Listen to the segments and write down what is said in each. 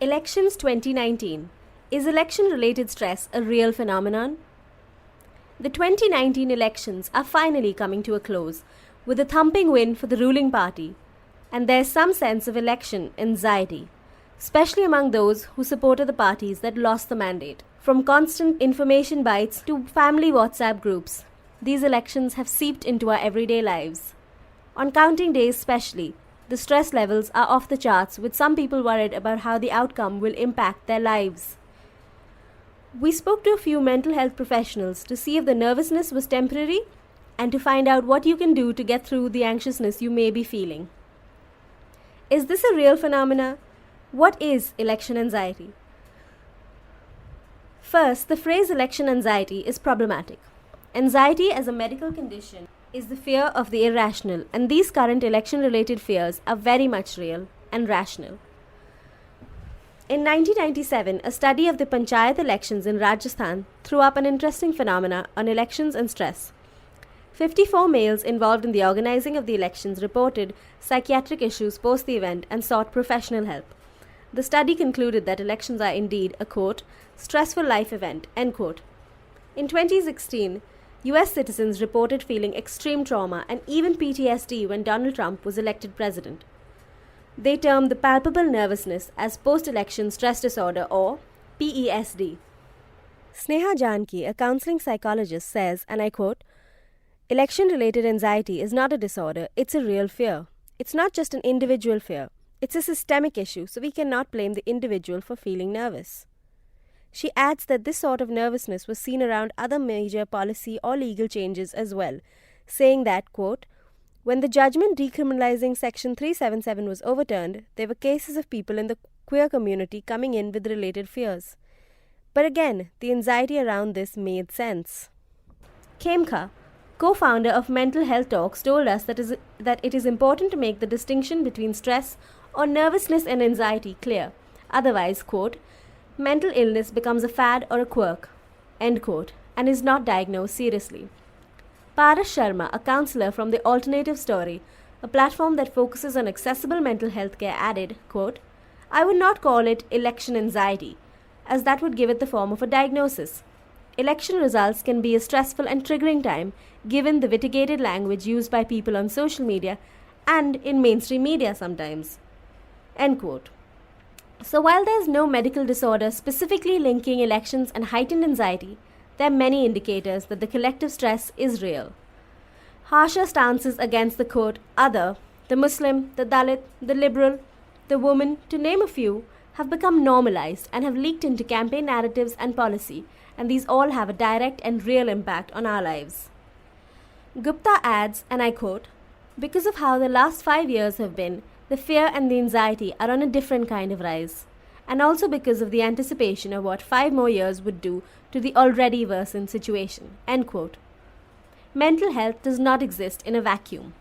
Elections 2019. Is election-related stress a real phenomenon? The 2019 elections are finally coming to a close, with a thumping win for the ruling party, and there's some sense of election anxiety, especially among those who supported the parties that lost the mandate. From constant information bites to family WhatsApp groups, these elections have seeped into our everyday lives. On counting days especially, the stress levels are off the charts, with some people worried about how the outcome will impact their lives. We spoke to a few mental health professionals to see if the nervousness was temporary and to find out what you can do to get through the anxiousness you may be feeling. Is this a real phenomena? What is election anxiety? First, the phrase election anxiety is problematic. Anxiety as a medical condition is the fear of the irrational, and these current election-related fears are very much real and rational. In 1997, a study of the Panchayat elections in Rajasthan threw up an interesting phenomena on elections and stress. 54 males involved in the organizing of the elections reported psychiatric issues post the event and sought professional help. The study concluded that elections are indeed a, quote, stressful life event, end quote. In 2016, US citizens reported feeling extreme trauma and even PTSD when Donald Trump was elected president. They termed the palpable nervousness as post-election stress disorder, or PESD. Sneha Janki, a counseling psychologist, says, and I quote, election-related anxiety is not a disorder, it's a real fear. It's not just an individual fear. It's a systemic issue, so we cannot blame the individual for feeling nervous. She adds that this sort of nervousness was seen around other major policy or legal changes as well, saying that, quote, when the judgment decriminalizing Section 377 was overturned, there were cases of people in the queer community coming in with related fears. But again, the anxiety around this made sense. Khemka, co-founder of Mental Health Talks, told us that it is important to make the distinction between stress or nervousness and anxiety clear. Otherwise, quote, mental illness becomes a fad or a quirk, end quote, and is not diagnosed seriously. Paras Sharma, a counselor from The Alternative Story, a platform that focuses on accessible mental health care, added, quote, I would not call it election anxiety, as that would give it the form of a diagnosis. Election results can be a stressful and triggering time, given the vitiated language used by people on social media and in mainstream media sometimes, end quote. So while there is no medical disorder specifically linking elections and heightened anxiety, there are many indicators that the collective stress is real. Harsher stances against the, quote, other, the Muslim, the Dalit, the liberal, the woman, to name a few, have become normalized and have leaked into campaign narratives and policy, and these all have a direct and real impact on our lives. Gupta adds, and I quote, because of how the last 5 years have been, the fear and the anxiety are on a different kind of rise, and also because of the anticipation of what 5 more years would do to the already worsened situation, end quote. Mental health does not exist in a vacuum.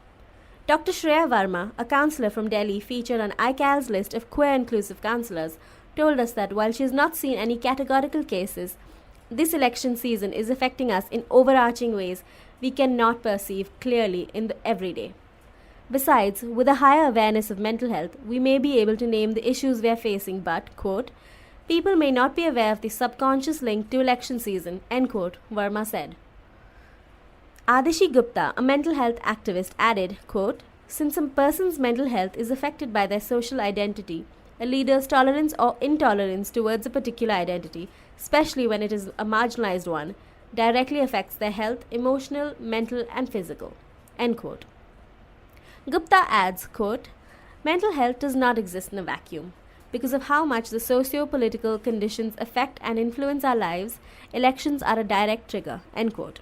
Dr. Shreya Verma, a counselor from Delhi featured on ICAL's list of queer inclusive counselors, told us that while she has not seen any categorical cases, this election season is affecting us in overarching ways we cannot perceive clearly in the everyday. Besides, with a higher awareness of mental health, we may be able to name the issues we are facing, but, quote, people may not be aware of the subconscious link to election season, end quote, Verma said. Adishi Gupta, a mental health activist, added, quote, since a person's mental health is affected by their social identity, a leader's tolerance or intolerance towards a particular identity, especially when it is a marginalized one, directly affects their health, emotional, mental, and physical, end quote. Gupta adds, quote, mental health does not exist in a vacuum. Because of how much the socio-political conditions affect and influence our lives, elections are a direct trigger, end quote.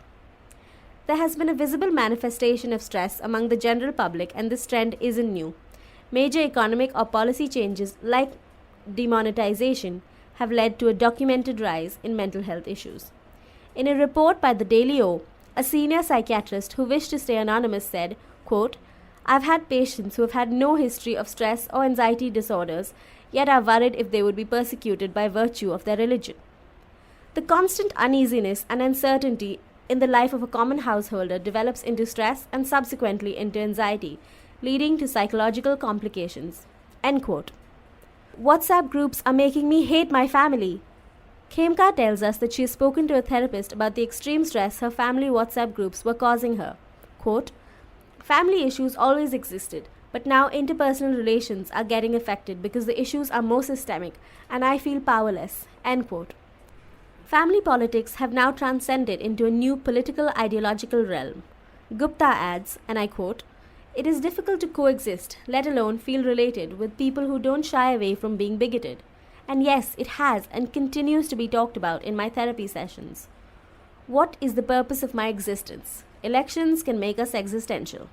There has been a visible manifestation of stress among the general public, and this trend isn't new. Major economic or policy changes like demonetization have led to a documented rise in mental health issues. In a report by the Daily O, a senior psychiatrist who wished to stay anonymous said, quote, I've had patients who have had no history of stress or anxiety disorders, yet are worried if they would be persecuted by virtue of their religion. The constant uneasiness and uncertainty in the life of a common householder develops into stress and subsequently into anxiety, leading to psychological complications, end quote. WhatsApp groups are making me hate my family. Khemka tells us that she has spoken to a therapist about the extreme stress her family WhatsApp groups were causing her. Quote, family issues always existed, but now interpersonal relations are getting affected because the issues are more systemic and I feel powerless. End quote. Family politics have now transcended into a new political ideological realm. Gupta adds, and I quote, it is difficult to coexist, let alone feel related, with people who don't shy away from being bigoted. And yes, it has and continues to be talked about in my therapy sessions. What is the purpose of my existence? Elections can make us existential.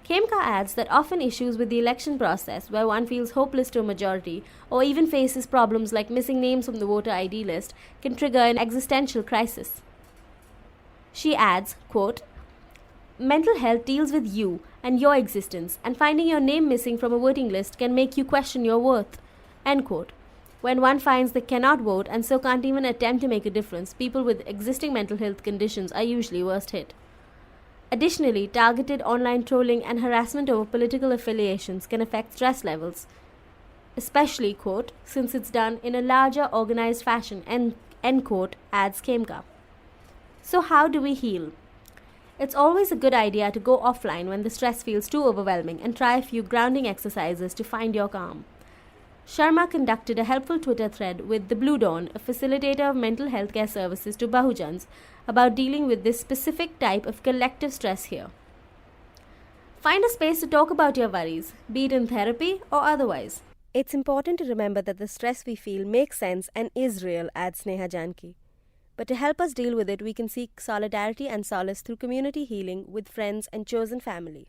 Khemka adds that often issues with the election process, where one feels hopeless to a majority or even faces problems like missing names from the voter ID list, can trigger an existential crisis. She adds, quote, mental health deals with you and your existence, and finding your name missing from a voting list can make you question your worth. End quote. When one finds they cannot vote and so can't even attempt to make a difference, people with existing mental health conditions are usually worst hit. Additionally, targeted online trolling and harassment over political affiliations can affect stress levels, especially, quote, since it's done in a larger organized fashion, end quote, adds Khemka. So how do we heal? It's always a good idea to go offline when the stress feels too overwhelming and try a few grounding exercises to find your calm. Sharma conducted a helpful Twitter thread with the Blue Dawn, a facilitator of mental health care services to Bahujans, about dealing with this specific type of collective stress here. Find a space to talk about your worries, be it in therapy or otherwise. It's important to remember that the stress we feel makes sense and is real, adds Sneha Janki. But to help us deal with it, we can seek solidarity and solace through community healing with friends and chosen family.